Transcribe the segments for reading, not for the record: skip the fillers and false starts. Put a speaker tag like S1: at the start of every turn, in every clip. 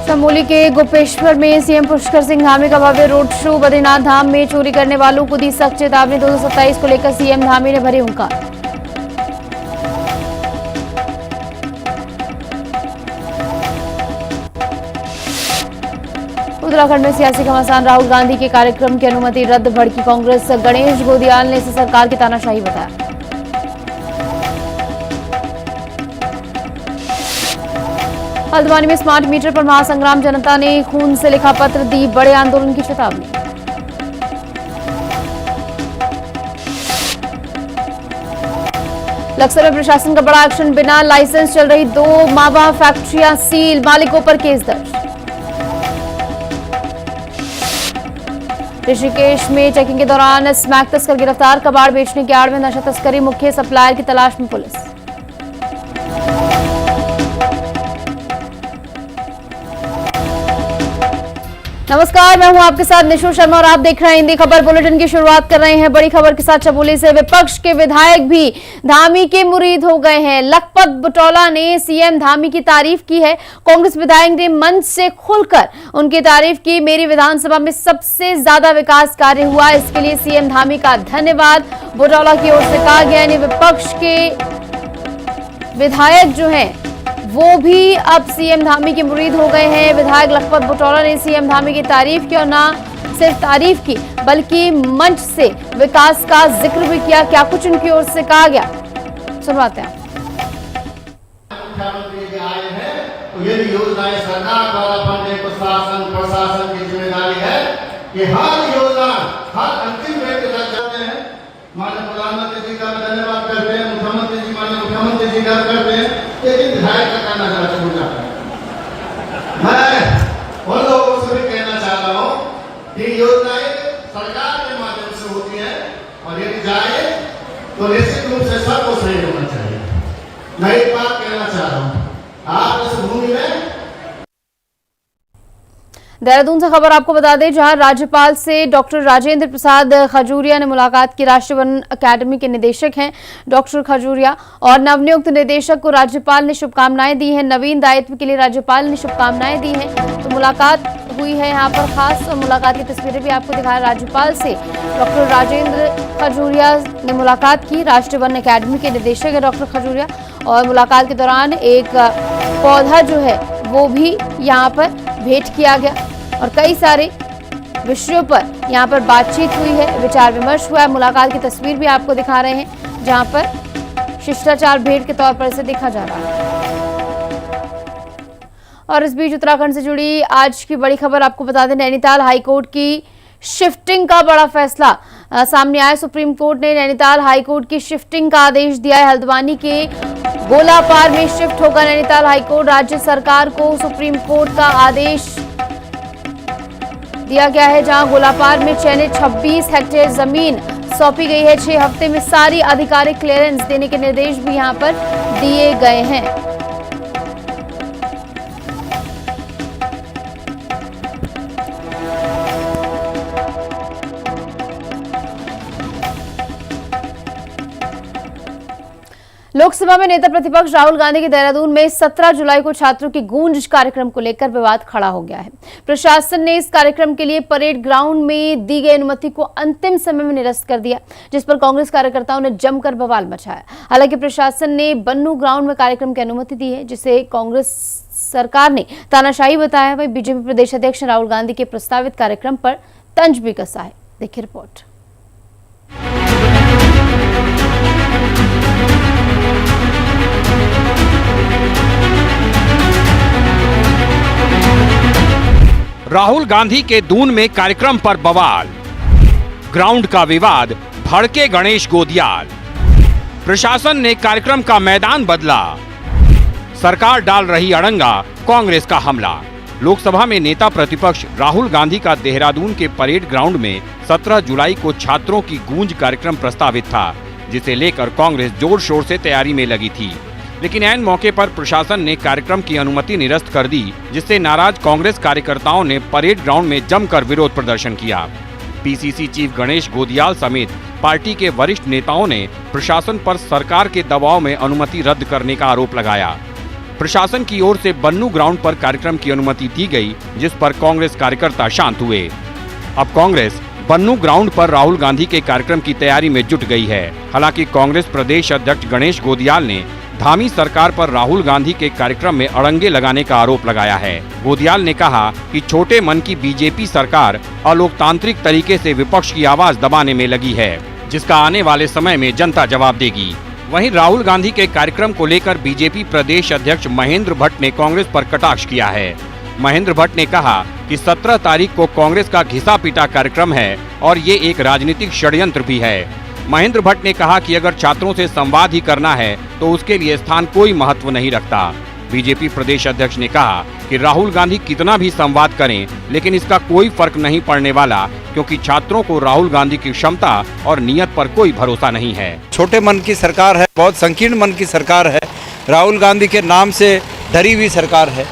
S1: चमोली के गोपेश्वर में सीएम पुष्कर सिंह धामी का भव्य रोड शो। बद्रीनाथ धाम में चोरी करने वालों को दी सख्त चेतावनी। 227 को लेकर सीएम धामी ने भरी हुंकार। उत्तराखंड में सियासी घमासान। राहुल गांधी के कार्यक्रम की अनुमति रद्द। भड़की कांग्रेस। गणेश गोदियाल ने इसे सरकार की तानाशाही बताया। हल्द्वानी में स्मार्ट मीटर पर महासंग्राम। जनता ने खून से लिखा पत्र। दी बड़े आंदोलन की चेतावनी। लक्सर में प्रशासन का बड़ा एक्शन। बिना लाइसेंस चल रही 2 मावा फैक्ट्रियां सील। मालिकों पर केस दर्ज। ऋषिकेश में चेकिंग के दौरान स्मैक तस्कर गिरफ्तार। कबाड़ बेचने की आड़ में नशा तस्करी। मुख्य सप्लायर की तलाश में पुलिस। नमस्कार, मैं हूं आपके साथ निशु शर्मा और आप देख रहे हैं हिंदी खबर बुलेटिन की शुरुआत कर रहे हैं बड़ी खबर के साथ। चमोली से विपक्ष के विधायक भी धामी के मुरीद हो गए हैं। लखपत बुटौला ने सीएम धामी की तारीफ की है। कांग्रेस विधायक ने मंच से खुलकर उनकी तारीफ की। मेरी विधानसभा में सबसे ज्यादा विकास कार्य हुआ, इसके लिए सीएम धामी का धन्यवाद बुटौला की ओर से कहा गया। यानी विपक्ष के विधायक जो है वो भी अब सीएम धामी के मुरीद हो गए हैं। विधायक लखपत बुटौला ने सीएम धामी की तारीफ की और न सिर्फ तारीफ की बल्कि मंच से विकास का जिक्र भी किया। क्या कुछ उनकी ओर से कहा गया, सुनवाते हैं।
S2: मुख्यमंत्री आए हैं तो ये योजनाएं सरकार द्वारा बनने को शासन प्रशासन की जिम्मेदारी है कि हर योजना हर अंतिम व्यक्ति तक जाते हैं। माननीय प्रधानमंत्री जी का धन्यवाद करते हैं, मुख्यमंत्री जी माननीय मुख्यमंत्री जी का करते हैं, लेकिन विधायक का करना जरा छूट जाता है। मैं उन लोगों से भी कहना चाह रहा हूँ कि योजनाएं सरकार के माध्यम से होती है और यदि जाए तो निश्चित रूप से सबको सही होना चाहिए। मैं एक बात कहना चाह रहा हूँ, आप इस भूमि में
S1: देहरादून से खबर आपको बता दें, जहां राज्यपाल से डॉक्टर राजेंद्र प्रसाद खजूरिया ने मुलाकात की। राष्ट्रीय वन अकादमी के निदेशक हैं डॉक्टर खजूरिया और नवनियुक्त निदेशक को राज्यपाल ने शुभकामनाएं दी हैं। नवीन दायित्व के लिए राज्यपाल ने शुभकामनाएं दी हैं। तो मुलाकात हुई है यहाँ पर खास, और मुलाकात की तस्वीरें भी आपको दिखाया। राज्यपाल से डॉक्टर राजेंद्र खजूरिया ने मुलाकात की। राष्ट्रीय वन अकादमी के निदेशक है डॉक्टर खजूरिया, और मुलाकात के दौरान एक पौधा जो है वो भी यहाँ पर भेंट किया गया और कई सारे विषयों पर यहाँ पर बातचीत हुई है, विचार विमर्श हुआ है। मुलाकात की तस्वीर भी आपको दिखा रहे हैं जहाँ पर शिष्टाचार भेंट के तौर पर इसे देखा जा रहा है। और इस बीच उत्तराखंड से जुड़ी आज की बड़ी खबर आपको बता दें, नैनीताल हाईकोर्ट की शिफ्टिंग का बड़ा फैसला सामने आया। सुप्रीम कोर्ट ने नैनीताल हाईकोर्ट की शिफ्टिंग का आदेश दिया है। हल्द्वानी के गोलापार में शिफ्ट होगा नैनीताल हाईकोर्ट। राज्य सरकार को सुप्रीम कोर्ट का आदेश दिया गया है, जहां गोलापार में चयनित 26 हेक्टेयर जमीन सौंपी गई है। 6 हफ्ते में सारी आधिकारिक क्लियरेंस देने के निर्देश भी यहां पर दिए गए हैं। लोकसभा में नेता प्रतिपक्ष राहुल गांधी के देहरादून में 17 जुलाई को छात्रों की गूंज कार्यक्रम को लेकर विवाद खड़ा हो गया है। प्रशासन ने इस कार्यक्रम के लिए परेड ग्राउंड में दी गई अनुमति को अंतिम समय में निरस्त कर दिया, जिस पर कांग्रेस कार्यकर्ताओं ने जमकर बवाल मचाया। हालांकि प्रशासन ने बन्नू ग्राउंड में कार्यक्रम की अनुमति दी है, जिसे कांग्रेस सरकार ने तानाशाही बताया। वहीं बीजेपी प्रदेश अध्यक्ष राहुल गांधी के प्रस्तावित कार्यक्रम पर तंज भी कसा है। देखिए रिपोर्ट।
S3: राहुल गांधी के दून में कार्यक्रम पर बवाल, ग्राउंड का विवाद, भड़के गणेश गोदियाल। प्रशासन ने कार्यक्रम का मैदान बदला, सरकार डाल रही अड़ंगा, कांग्रेस का हमला। लोकसभा में नेता प्रतिपक्ष राहुल गांधी का देहरादून के परेड ग्राउंड में 17 जुलाई को छात्रों की गूंज कार्यक्रम प्रस्तावित था, जिसे लेकर कांग्रेस जोर शोर से तैयारी में लगी थी। लेकिन ऐन मौके पर प्रशासन ने कार्यक्रम की अनुमति निरस्त कर दी, जिससे नाराज कांग्रेस कार्यकर्ताओं ने परेड ग्राउंड में जमकर विरोध प्रदर्शन किया। पीसीसी चीफ गणेश गोदियाल समेत पार्टी के वरिष्ठ नेताओं ने प्रशासन पर सरकार के दबाव में अनुमति रद्द करने का आरोप लगाया। प्रशासन की ओर से बन्नू ग्राउंड पर कार्यक्रम की अनुमति दी गई, जिस पर कांग्रेस कार्यकर्ता शांत हुए। अब कांग्रेस बन्नू ग्राउंड पर राहुल गांधी के कार्यक्रम की तैयारी में जुट गई है। हालांकि कांग्रेस प्रदेश अध्यक्ष गणेश गोदियाल ने धामी सरकार पर राहुल गांधी के कार्यक्रम में अड़ंगे लगाने का आरोप लगाया है। गोदियाल ने कहा कि छोटे मन की बीजेपी सरकार अलोकतांत्रिक तरीके से विपक्ष की आवाज दबाने में लगी है, जिसका आने वाले समय में जनता जवाब देगी। वहीं राहुल गांधी के कार्यक्रम को लेकर बीजेपी प्रदेश अध्यक्ष महेंद्र भट्ट ने कांग्रेस पर कटाक्ष किया है। महेंद्र भट्ट ने कहा कि 17 तारीख को कांग्रेस का घिसा पीटा कार्यक्रम है और ये एक राजनीतिक षड्यंत्र भी है। महेंद्र भट्ट ने कहा कि अगर छात्रों से संवाद ही करना है तो उसके लिए स्थान कोई महत्व नहीं रखता। बीजेपी प्रदेश अध्यक्ष ने कहा कि राहुल गांधी कितना भी संवाद करें, लेकिन इसका कोई फर्क नहीं पड़ने वाला, क्योंकि छात्रों को राहुल गांधी की क्षमता और नियत पर कोई भरोसा नहीं है।
S4: छोटे मन की सरकार है, बहुत संकीर्ण मन की सरकार है, राहुल गांधी के नाम से डरी हुई सरकार है।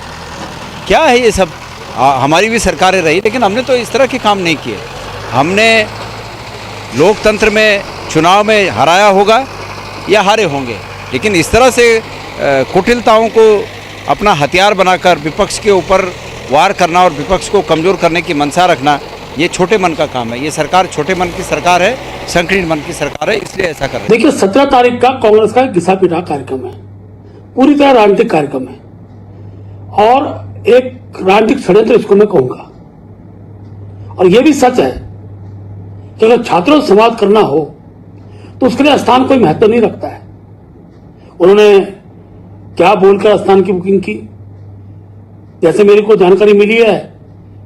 S4: क्या है ये सब? हमारी भी सरकारें रही, लेकिन हमने तो इस तरह के काम नहीं किए। हमने लोकतंत्र में चुनाव में हराया होगा या हारे होंगे, लेकिन इस तरह से कुटिलताओं को अपना हथियार बनाकर विपक्ष के ऊपर वार करना और विपक्ष को कमज़ोर करने की मंशा रखना, ये छोटे मन का काम है। ये सरकार छोटे मन की सरकार है, संकीर्ण मन की सरकार है, इसलिए ऐसा कर रहे हैं।
S5: देखिए, 17 तारीख का कांग्रेस का घिसा पीटा कार्यक्रम है, पूरी तरह राजनीतिक कार्यक्रम है और एक राजनीतिक षड्यंत्र इसको मैं कहूंगा। और यह भी सच है कि अगर छात्रों से संवाद करना हो तो उसके लिए स्थान कोई महत्व नहीं रखता है। उन्होंने क्या बोलकर स्थान की बुकिंग की? जैसे मेरे को जानकारी मिली है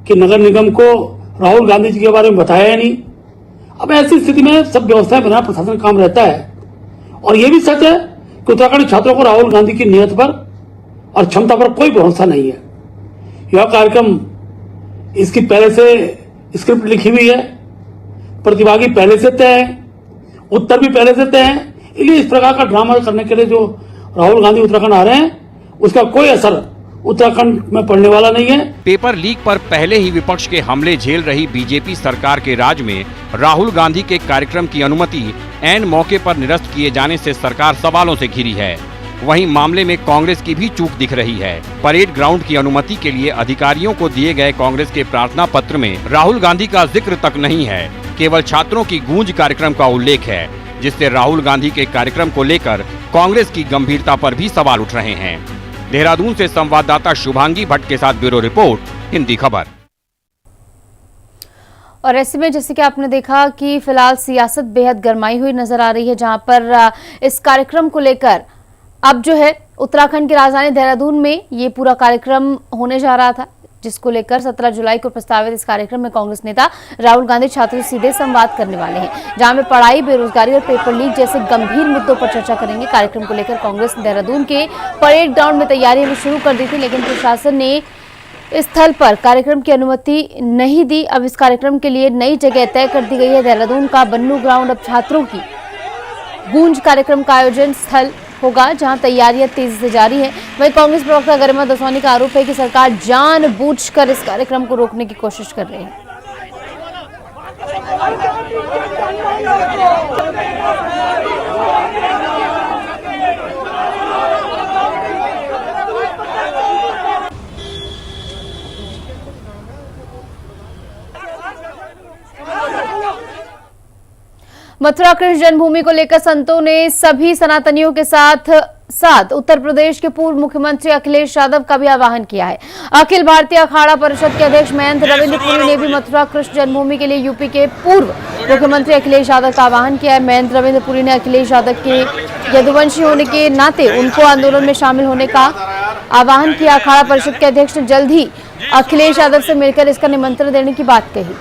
S5: कि नगर निगम को राहुल गांधी जी के बारे में बताया नहीं। अब ऐसी स्थिति में सब व्यवस्थाएं बना, प्रशासन काम रहता है। और यह भी सच है कि उत्तराखंड छात्रों को राहुल गांधी की नियत पर और क्षमता पर कोई भरोसा नहीं है। यह कार्यक्रम, इसकी पहले से स्क्रिप्ट लिखी हुई है, प्रतिभागी पहले से तय है, उत्तर भी पहले से तय है। इसलिए इस प्रकार का ड्रामा करने के लिए जो राहुल गांधी उत्तराखंड आ रहे हैं, उसका कोई असर उत्तराखंड में पड़ने वाला नहीं है।
S3: पेपर लीक पर पहले ही विपक्ष के हमले झेल रही बीजेपी सरकार के राज में राहुल गांधी के कार्यक्रम की अनुमति ऐन मौके पर निरस्त किए जाने से सरकार सवालों से घिरी है। वहीं मामले में कांग्रेस की भी चूक दिख रही है। परेड ग्राउंड की अनुमति के लिए अधिकारियों को दिए गए कांग्रेस के प्रार्थना पत्र में राहुल गांधी का जिक्र तक नहीं है, केवल छात्रों की गूंज कार्यक्रम का उल्लेख है, जिससे राहुल गांधी के कार्यक्रम को लेकर कांग्रेस की गंभीरता पर भी सवाल उठ रहे हैं। देहरादून से संवाददाता शुभांगी भट्ट के साथ ब्यूरो रिपोर्ट, हिंदी खबर।
S1: और ऐसे में जैसे कि आपने देखा कि फिलहाल सियासत बेहद गरमाई हुई नजर आ रही है, जहां पर इस कार्यक्रम को लेकर अब जो है उत्तराखंड की राजधानी देहरादून में ये पूरा कार्यक्रम होने जा रहा था, जिसको लेकर 17 जुलाई को प्रस्तावित इस कार्यक्रम में कांग्रेस नेता राहुल गांधी छात्रों से सीधे संवाद करने वाले हैं, जहां में पढ़ाई, बेरोजगारी और पेपर लीक जैसे गंभीर मुद्दों पर चर्चा करेंगे। कार्यक्रम को लेकर कांग्रेस ने देहरादून के परेड ग्राउंड में तैयारियां शुरू कर दी थी, लेकिन प्रशासन ने इस स्थल पर कार्यक्रम की अनुमति नहीं दी। अब इस कार्यक्रम के लिए नई जगह तय कर दी गई है। देहरादून का बन्नू ग्राउंड अब छात्रों की गूंज कार्यक्रम का आयोजन स्थल होगा, जहां तैयारियां तेजी से जारी है। वहीं कांग्रेस प्रवक्ता गरिमा दसवानी का आरोप है कि सरकार जानबूझकर इस कार्यक्रम को रोकने की कोशिश कर रही है। मथुरा कृष्ण जन्मभूमि को लेकर संतों ने सभी सनातनियों के साथ उत्तर प्रदेश के पूर्व मुख्यमंत्री अखिलेश यादव का भी आह्वान किया है। अखिल भारतीय अखाड़ा परिषद के अध्यक्ष महेंद्र रविंद्र पुरी ने भी मथुरा कृष्ण जन्मभूमि के लिए यूपी के पूर्व मुख्यमंत्री अखिलेश यादव का आह्वान किया है। महेंद्र रविंद्र पुरी ने अखिलेश यादव के यदुवंशी होने के नाते उनको आंदोलन में शामिल होने का आह्वान किया। अखाड़ा परिषद के अध्यक्ष ने जल्द ही अखिलेश यादव से मिलकर इसका निमंत्रण देने की बात कही।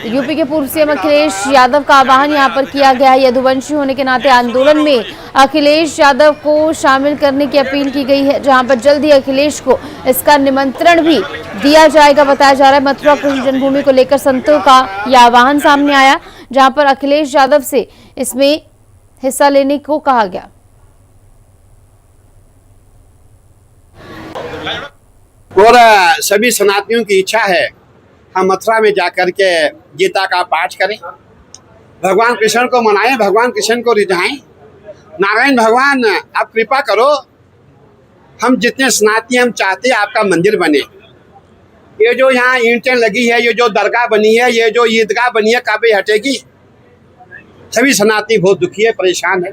S1: यूपी के पूर्व सीएम अखिलेश यादव का आह्वान यहां पर किया गया है। यदुवंशी होने के नाते आंदोलन में अखिलेश यादव को शामिल करने की अपील की गई है, जहां पर जल्द ही अखिलेश को इसका निमंत्रण भी दिया जाएगा। बताया जा रहा है मथुरा कृष्ण जन्मभूमि को लेकर संतों का यह आह्वान सामने आया, जहां पर अखिलेश यादव से इसमें हिस्सा लेने को कहा गया।
S6: और सभी सनातनियों की इच्छा है हम मथुरा में जाकर के गीता का पाठ करें भगवान कृष्ण को मनाएं, भगवान कृष्ण को रिझाएं। नारायण भगवान आप कृपा करो, हम जितने सनाती हम चाहते हैं आपका मंदिर बने। ये जो यहाँ ईंटें लगी है, ये जो दरगाह बनी है, ये जो ईदगाह बनी है, कब ये हटेगी? सभी सनाती बहुत दुखी है, परेशान है।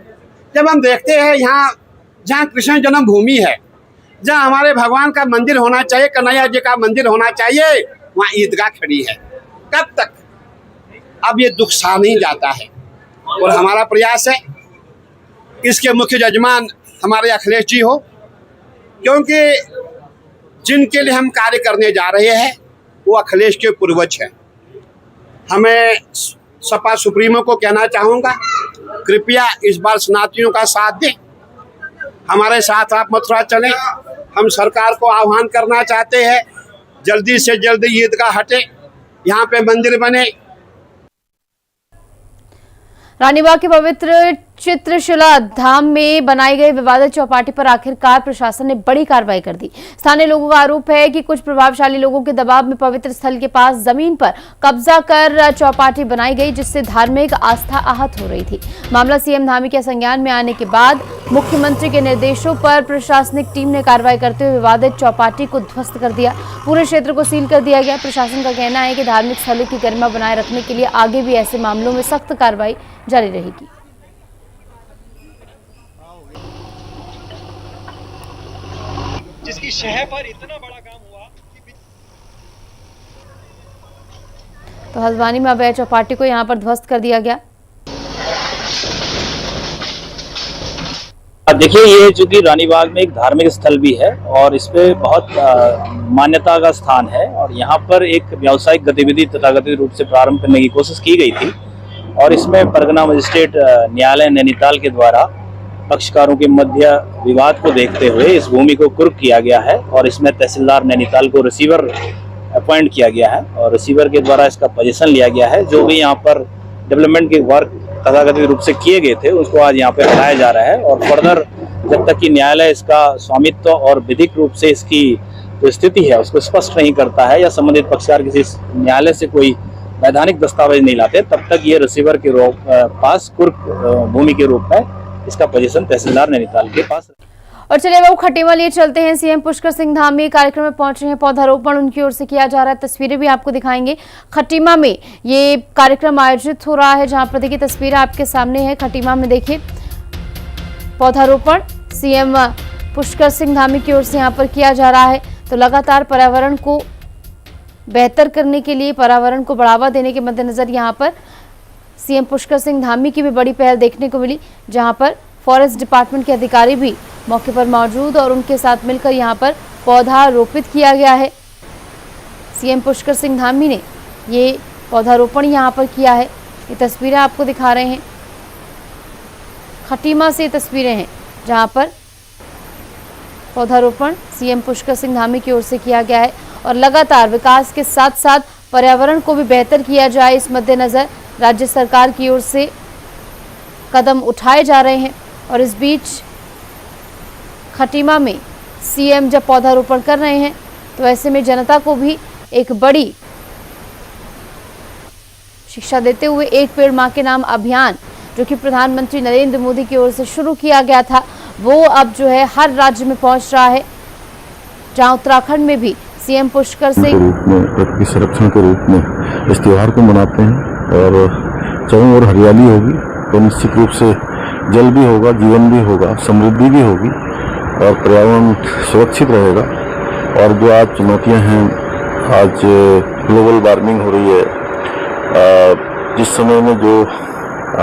S6: जब हम देखते हैं यहाँ जहाँ कृष्ण जन्मभूमि है, जहाँ हमारे भगवान का मंदिर होना चाहिए, कन्हैया जी का मंदिर होना चाहिए, वहाँ ईदगाह खड़ी है। कब तक? अब ये दुख सहा नहीं जाता है और हमारा प्रयास है इसके मुख्य जजमान हमारे अखिलेश जी हो, क्योंकि जिनके लिए हम कार्य करने जा रहे हैं वो अखिलेश के पूर्वज हैं। हमें सपा सुप्रीमो को कहना चाहूँगा, कृपया इस बार सनातनियों का साथ दें, हमारे साथ आप मथुरा चलें। हम सरकार को आह्वान करना चाहते हैं जल्दी से जल्दी ईदगाह हटे, यहाँ पे मंदिर बने।
S1: रानीबाग के पवित्र चित्रशिला धाम में बनाई गई विवादित चौपाटी पर आखिरकार प्रशासन ने बड़ी कार्रवाई कर दी। स्थानीय लोगों का आरोप है कि कुछ प्रभावशाली लोगों के दबाव में पवित्र स्थल के पास जमीन पर कब्जा कर चौपाटी बनाई गई, जिससे धार्मिक आस्था आहत हो रही थी। मामला सीएम धामी के संज्ञान में आने के बाद मुख्यमंत्री के निर्देशों पर प्रशासनिक टीम ने कार्रवाई करते हुए विवादित चौपाटी को ध्वस्त कर दिया। पूरे क्षेत्र को सील कर दिया गया। प्रशासन का कहना है कि धार्मिक स्थलों की गरिमा बनाए रखने के लिए आगे भी ऐसे मामलों में सख्त कार्रवाई जारी रहेगी।
S7: जिसकी शहर पर इतना बड़ा काम हुआ कि
S1: तो हल्द्वानी में अवैध चौपाटी को यहां पर ध्वस्त कर दिया गया।
S8: देखिए, ये चूंकि रानीबाग में एक धार्मिक स्थल भी है और इस पे बहुत मान्यता का स्थान है और यहाँ पर एक व्यावसायिक गतिविधि तथाकथित रूप से प्रारंभ करने की कोशिश की गई थी और इसमें परगना मजिस्ट्रेट न्यायालय नैनीताल के द्वारा पक्षकारों के मध्य विवाद को देखते हुए इस भूमि को कुर्क किया गया है और इसमें तहसीलदार नैनीताल को रिसीवर अपॉइंट किया गया है और रिसीवर के द्वारा इसका पोजीशन लिया गया है। जो भी यहाँ पर डेवलपमेंट के वर्क तथाकथित रूप से किए गए थे उसको आज यहाँ पे हटाया जा रहा है और फर्दर जब तक कि न्यायालय इसका स्वामित्व और विधिक रूप से इसकी जो स्थिति है उसको स्पष्ट नहीं करता है या संबंधित पक्षकार किसी न्यायालय से कोई वैधानिक दस्तावेज नहीं लाते, तब तक ये रिसीवर के पास कुर्क भूमि के रूप में इसका पोजीशन तहसीलदार नैनीताल के पास।
S1: और चलिए वो खटीमा लिए चलते हैं। सीएम पुष्कर सिंह धामी कार्यक्रम में पहुंच रहे हैं। पौधारोपण उनकी ओर से किया जा रहा है। तस्वीरें भी आपको दिखाएंगे। खटीमा में ये कार्यक्रम आयोजित हो रहा है, जहां पर देखिए तस्वीरें आपके सामने है। खटीमा में देखिए पौधारोपण सीएम पुष्कर सिंह धामी की ओर से यहाँ पर किया जा रहा है। तो लगातार पर्यावरण को बेहतर करने के लिए, पर्यावरण को बढ़ावा देने के मद्देनजर यहाँ पर सीएम पुष्कर सिंह धामी की भी बड़ी पहल देखने को मिली, जहां पर फॉरेस्ट डिपार्टमेंट के अधिकारी भी मौके पर मौजूद और उनके साथ मिलकर यहां पर पौधा रोपित किया गया है। सीएम पुष्कर सिंह धामी ने ये पौधारोपण यहां पर किया है। ये तस्वीरें आपको दिखा रहे हैं। खटीमा से तस्वीरें हैं जहां पर पौधारोपण सीएम पुष्कर सिंह धामी की ओर से किया गया है और लगातार विकास के साथ साथ पर्यावरण को भी बेहतर किया जाए, इस मद्देनजर राज्य सरकार की ओर से कदम उठाए जा रहे हैं। और इस बीच खटीमा में सीएम जब पौधारोपण कर रहे हैं तो ऐसे में जनता को भी एक बड़ी शिक्षा देते हुए एक पेड़ मां के नाम अभियान, जो कि प्रधानमंत्री नरेंद्र मोदी की ओर से शुरू किया गया था, वो अब जो है हर राज्य में पहुंच रहा है। जहां उत्तराखंड में भी सीएम पुष्कर सिंह
S9: प्रकृति संरक्षण के रूप में इस त्योहार को मनाते हैं और चारों ओर हरियाली होगी तो निश्चित रूप से जल भी होगा, जीवन भी होगा, समृद्धि भी होगी और पर्यावरण सुरक्षित रहेगा। और जो आज चुनौतियां हैं, आज ग्लोबल वार्मिंग हो रही है, जिस समय में जो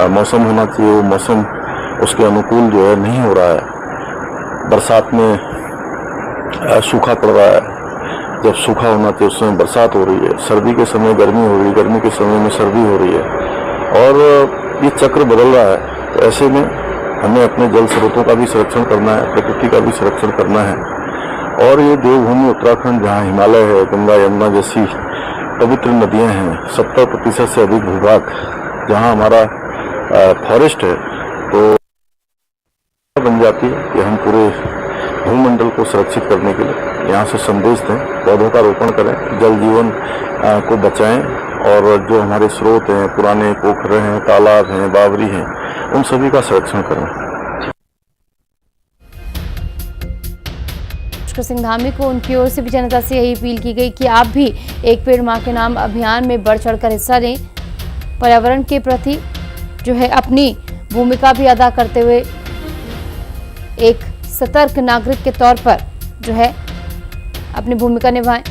S9: मौसम होना चाहिए वो मौसम उसके अनुकूल जो है नहीं हो रहा है। बरसात में सूखा पड़ रहा है, जब सूखा होना चाहिए उस समय बरसात हो रही है, सर्दी के समय गर्मी हो रही है, गर्मी के समय में सर्दी हो रही है और ये चक्र बदल रहा है। तो ऐसे में हमें अपने जल स्रोतों का भी संरक्षण करना है, प्रकृति का भी संरक्षण करना है। और ये देवभूमि उत्तराखंड, जहाँ हिमालय है, गंगा यमुना जैसी पवित्र नदियाँ हैं, 70% से अधिक भूभाग जहाँ हमारा फॉरेस्ट है, तो बन जाती है कि हम पूरे भूमंडल को सुरक्षित करने के लिए यहाँ से संदेश दें, पौधों का रोपण करें, जल जीवन को बचाएं और जो हमारे स्रोत हैं, पुराने पोखरे हैं, तालाब हैं, बावरी हैं, उन सभी का संरक्षण करें।
S1: सिंह धामी को उनकी ओर से भी जनता से यही अपील की गई कि आप भी एक पेड़ मां के नाम अभियान में बढ़ चढ़कर हिस्सा लें, पर्यावरण के प्रति जो है अपनी भूमिका भी अदा करते हुए एक सतर्क नागरिक के तौर पर जो है अपनी भूमिका निभाएं।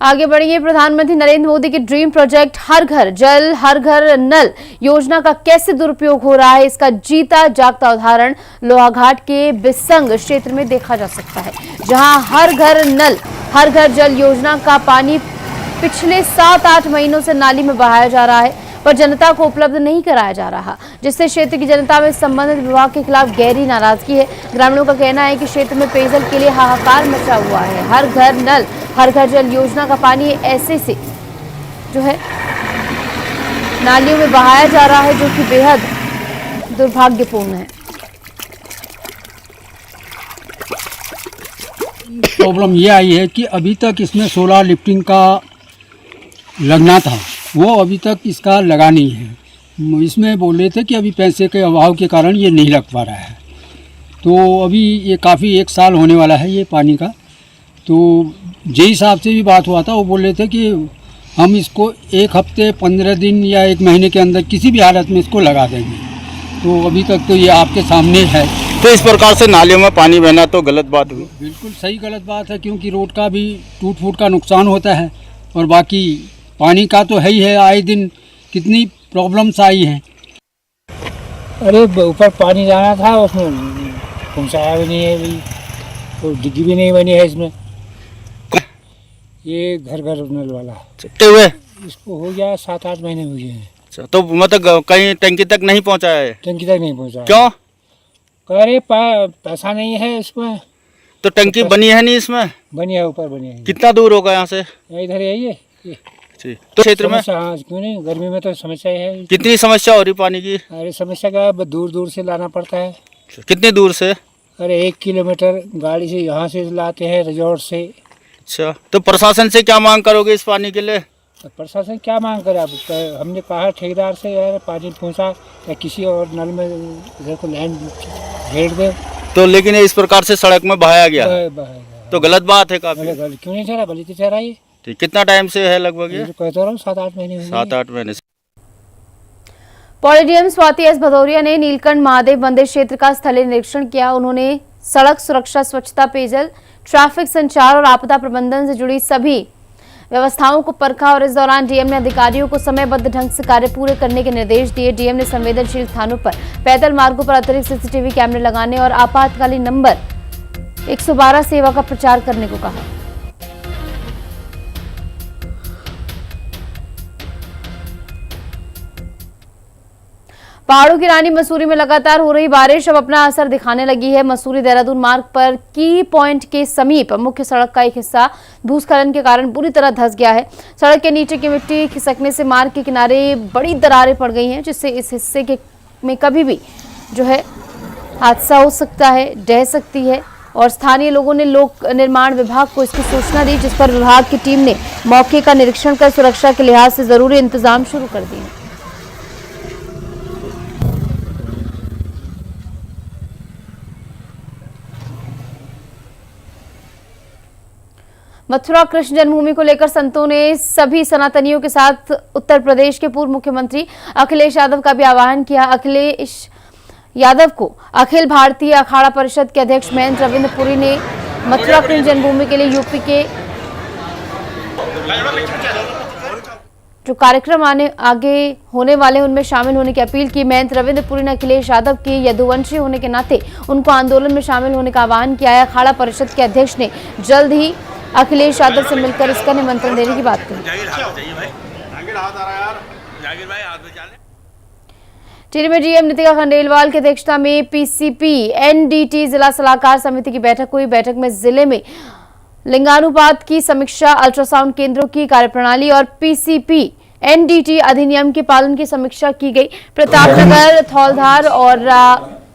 S1: आगे बढ़ेंगे। प्रधानमंत्री नरेंद्र मोदी के ड्रीम प्रोजेक्ट हर घर जल हर घर नल योजना का कैसे दुरुपयोग हो रहा है, इसका जीता जागता उदाहरण लोहाघाट के बिसंग क्षेत्र में देखा जा सकता है, जहां हर घर नल हर घर जल योजना का पानी पिछले 7-8 महीनों से नाली में बहाया जा रहा है, पर जनता को उपलब्ध नहीं कराया जा रहा, जिससे क्षेत्र की जनता में संबंधित विभाग के खिलाफ गहरी नाराजगी है। ग्रामीणों का कहना है कि क्षेत्र में पेयजल के लिए हाहाकार मचा हुआ है। हर घर नल हर घर जल योजना का पानी ऐसे से जो है नालियों में बहाया जा रहा है, जो कि बेहद दुर्भाग्यपूर्ण है।
S10: प्रॉब्लम ये आई है कि अभी तक इसमें सोलर लिफ्टिंग का लगना था, वो अभी तक इसका लगा नहीं है। इसमें बोल रहे थे कि अभी पैसे के अभाव के कारण ये नहीं लग पा रहा है। तो अभी ये काफ़ी 1 साल होने वाला है ये पानी का। तो जेई साहब से भी बात हुआ था, वो बोल रहे थे कि हम इसको 1 हफ्ते 15 दिन या 1 महीने के अंदर किसी भी हालत में इसको लगा देंगे। तो अभी तक तो ये आपके सामने है।
S4: तो इस प्रकार से नालियों में पानी बहना तो गलत बात हुई।
S10: बिल्कुल सही गलत बात है, क्योंकि रोड का भी टूट फूट का नुकसान होता है और बाकी पानी का तो है ही है। आए दिन कितनी प्रॉब्लम्स आई हैं।
S11: अरे ऊपर पानी जाना था, उसमें पहुँचाया भी नहीं है अभी, तो डिग्गी भी नहीं बनी है इसमें। ये घर घर नल वाला
S4: चलते हुए
S11: इसको हो गया 7-8 महीने हो गए हैं।
S4: अच्छा, तो मतलब कहीं टंकी तक नहीं पहुंचा है?
S11: टंकी तक नहीं पहुंचा।
S4: क्यों?
S11: कह रहे पैसा नहीं है इसमें।
S4: तो टंकी बनी है नहीं इसमें?
S11: बनी है, ऊपर बनी है।
S4: कितना दूर होगा यहाँ से?
S11: इधर है ये।
S4: तो क्षेत्र में
S11: क्यों नहीं, गर्मी में तो समस्या है।
S4: कितनी समस्या हो रही पानी की?
S11: अरे समस्या क्या, दूर दूर से लाना पड़ता है।
S4: कितनी दूर से?
S11: अरे 1 किलोमीटर गाड़ी से यहाँ से लाते हैं, रिजॉर्ट से।
S4: अच्छा, तो प्रशासन से क्या मांग करोगे इस पानी के लिए?
S11: प्रशासन क्या मांग करे? अब हमने कहा ठेकेदार से यार पानी पहुँचा या किसी और नल में इधर को लाइन घेर दे।
S4: तो लेकिन इस प्रकार से सड़क में बहाया गया तो गलत बात है काफी।
S11: क्यों नहीं चला? गलती चल रही है।
S4: कितना टाइम से है लगभग ये?
S11: कहता रहा 7-8 महीने।
S4: 7-8 महीने से।
S1: Poly DM Swati S Bhadauria ने नीलकंठ महादेव मंदिर क्षेत्र का स्थलीय निरीक्षण किया। उन्होंने सड़क सुरक्षा, स्वच्छता, पेयजल, ट्रैफिक संचार और आपदा प्रबंधन से जुड़ी सभी व्यवस्थाओं को परखा और इस दौरान डीएम ने अधिकारियों को समयबद्ध ढंग से कार्य पूरे करने के निर्देश दिए। डीएम ने संवेदनशील स्थानों पर पैदल मार्गों पर अतिरिक्त सीसीटीवी कैमरे लगाने और आपातकालीन नंबर 112 सेवा का प्रचार करने को कहा। पहाड़ों की रानी मसूरी में लगातार हो रही बारिश अब अपना असर दिखाने लगी है। मसूरी देहरादून मार्ग पर की पॉइंट के समीप मुख्य सड़क का एक हिस्सा भूस्खलन के कारण पूरी तरह धंस गया है। सड़क के नीचे की मिट्टी खिसकने से मार्ग के किनारे बड़ी दरारें पड़ गई हैं, जिससे इस हिस्से में कभी भी जो है हादसा हो सकता है, ढह सकती है। और स्थानीय लोगों ने लोक निर्माण विभाग को इसकी सूचना दी, जिस पर विभाग की टीम ने मौके का निरीक्षण कर सुरक्षा के लिहाज से जरूरी इंतजाम शुरू कर दिए। मथुरा कृष्ण जन्मभूमि को लेकर संतों ने सभी सनातनियों के साथ उत्तर प्रदेश के पूर्व मुख्यमंत्री अखिलेश यादव का भी आह्वान किया। अखिलेश यादव को अखिल भारतीय अखाड़ा परिषद के अध्यक्ष महेंद्र रविंद्र पुरी ने मथुरा कृष्ण जन्मभूमि के लिए यूपी के जो कार्यक्रम आगे होने वाले उनमें शामिल होने की अपील की। महेंद्र रविंद्र पुरी ने अखिलेश यादव के यदुवंशी होने के नाते उनको आंदोलन में शामिल होने का आह्वान किया है। अखाड़ा परिषद के अध्यक्ष ने जल्द ही अखिलेश यादव से मिलकर इसका निमंत्रण देने की बात कही। टिहरी में डीएम नितिका खंडेलवाल की अध्यक्षता में पीसीपी एनडीटी जिला सलाहकार समिति की बैठक हुई। बैठक में जिले में लिंगानुपात की समीक्षा, अल्ट्रासाउंड केंद्रों की कार्यप्रणाली और पीसीपी एनडीटी अधिनियम के पालन की समीक्षा की गई। प्रतापनगर, धौलधार और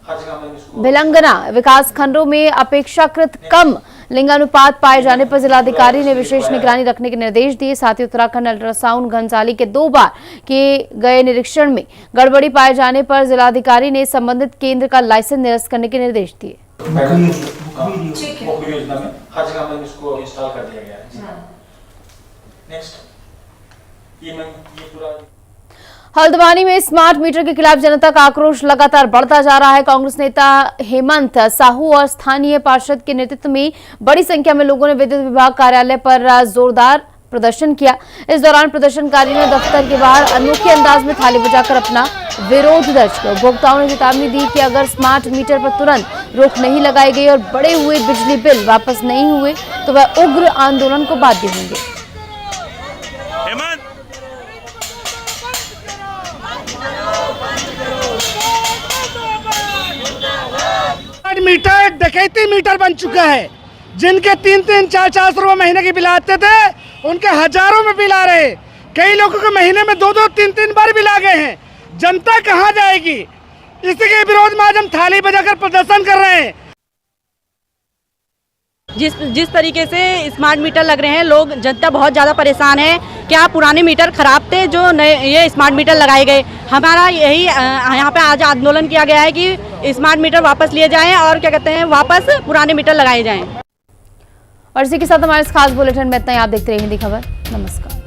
S1: भिलंगना विकास खंडों में अपेक्षाकृत कम लिंगानुपात पाए जाने पर जिलाधिकारी ने विशेष निगरानी रखने के निर्देश दिए। साथ ही उत्तराखंड अल्ट्रासाउंड घनसाली के 2 बार किए गए निरीक्षण में गड़बड़ी पाए जाने पर जिलाधिकारी ने संबंधित केंद्र का लाइसेंस निरस्त करने के निर्देश दिए।
S7: योजना में हर जगह में इसको इंस्टॉल कर दिया गया है। नेक्स्ट ये पूरा
S1: हल्द्वानी में स्मार्ट मीटर के खिलाफ जनता का आक्रोश लगातार बढ़ता जा रहा है। कांग्रेस नेता हेमंत साहू और स्थानीय पार्षद के नेतृत्व में बड़ी संख्या में लोगों ने विद्युत विभाग कार्यालय पर जोरदार प्रदर्शन किया। इस दौरान प्रदर्शनकारियों ने दफ्तर के बाहर अनोखे अंदाज में थाली बजाकर अपना विरोध दर्ज किया। उपभोक्ताओं ने चेतावनी दी कि अगर स्मार्ट मीटर पर तुरंत रोक नहीं लगाई गई और बढ़े हुए बिजली बिल वापस नहीं हुए तो वह उग्र आंदोलन को बाध्य होंगे।
S12: मीटर डकैती मीटर बन चुका है। जिनके 3-3, 4-400 रुपए महीने के बिल आते थे उनके हजारों में बिल आ रहे। कई लोगों के महीने में 2-2, 3-3 बार बिल आ गए हैं। जनता कहां जाएगी? इसी के विरोध में आज हम थाली बजाकर प्रदर्शन कर रहे हैं।
S13: जिस तरीके से स्मार्ट मीटर लग रहे हैं, लोग जनता बहुत ज़्यादा परेशान है। क्या पुराने मीटर खराब थे जो नए ये स्मार्ट मीटर लगाए गए? हमारा यही यहाँ पे आज आंदोलन किया गया है कि स्मार्ट मीटर वापस लिए जाएं और क्या कहते हैं वापस पुराने मीटर लगाए जाएं।
S1: और इसी के साथ हमारे इस खास बुलेटिन में इतना ही। आप देखते रहिए हिंदी खबर। नमस्कार।